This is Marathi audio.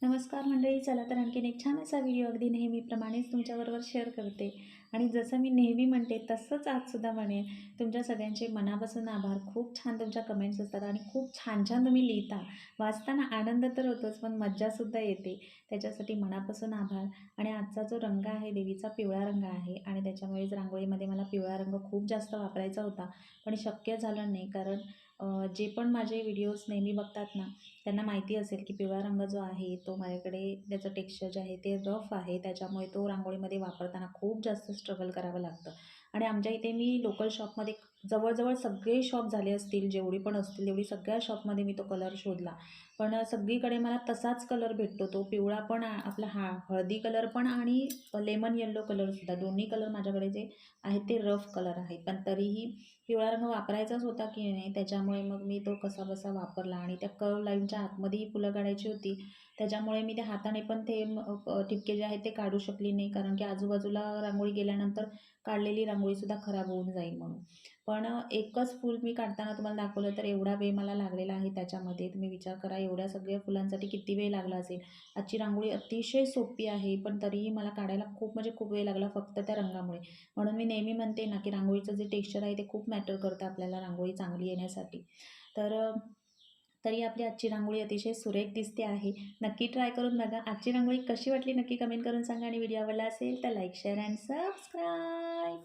नमस्कार मंडळी, चला तर आणखीन एक छान असा व्हिडिओ अगदी नेहमीप्रमाणेच तुमच्याबरोबर शेअर करते. आणि जसं मी नेहमी म्हणते तसंच आजसुद्धा म्हणेन. तुमच्या सगळ्यांचे मनापासून आभार. खूप छान तुमच्या कमेंट्स असतात आणि खूप छान छान तुम्ही लिहिता. वाचताना आनंद तर होतोच, पण मज्जासुद्धा येते. त्याच्यासाठी मनापासून आभार. आणि आजचा जो रंग आहे देवीचा पिवळा रंग आहे आणि त्याच्यामुळेच रांगोळीमध्ये मला पिवळा रंग खूप जास्त वापरायचा होता, पण शक्य झालं नाही. कारण जे पण माझे व्हिडिओज नेहमी बघतात ना, त्यांना माहिती असेल की पिवळा रंग जो आहे तो माझ्याकडे त्याचं टेक्स्चर जे आहे ते रफ आहे, त्याच्यामुळे तो रांगोळीमध्ये वापरताना खूप जास्त स्ट्रगल करावं लागतं. आणि आमच्या इथे मी लोकल शॉपमध्ये जवळजवळ सगळे शॉप झाले असतील, जेवढी पण असतील तेवढी सगळ्या शॉपमध्ये मी तो कलर शोधला, पण सगळीकडे मला तसाच कलर भेटतो. तो पिवळा पण आपला हळदी कलर पण आणि लेमन येल्लो कलरसुद्धा, दोन्ही कलर माझ्याकडे जे आहेत ते रफ कलर आहेत. पण तरीही पिवळा रंग वापरायचाच होता की नाही, त्याच्यामुळे मग मी तो कसाबसा वापरला. आणि त्या कर्व लाईनच्या आतमध्येही फुलं काढायची होती, त्याच्यामुळे मी त्या हाताने पण ते ठिपके जे आहेत ते काढू शकली नाही, कारण की आजूबाजूला रांगोळी गेल्यानंतर काढलेली रांगोळीसुद्धा खराब होऊन जाईल म्हणून. पण एकच फूल मी काढताना तुम्हाला दाखवलं तर एवढा वेळ मला लागलेला आहे त्याच्यामध्ये. तुम्ही विचार करा, एवढ्या सगळ्या फुलांसाठी किती वेळ लागला असेल. आजची रांगोळी अतिशय सोपी आहे, पण तरीही मला काढायला खूप म्हणजे खूप वेळ लागला फक्त त्या रंगामुळे. म्हणून मी नेहमी म्हणते ना की रांगोळीचं जे टेक्स्चर आहे ते खूप मॅटर करतं आपल्याला रांगोळी चांगली येण्यासाठी. तर तरी आपली आजची रांगोळी अतिशय सुरेख दिसते आहे. नक्की ट्राय करून बघा. आजची रांगोळी कशी वाटली नक्की कमेंट करून सांगा. आणि व्हिडिओ आवडला असेल तर लाईक, शेअर अँड सबस्क्राईब.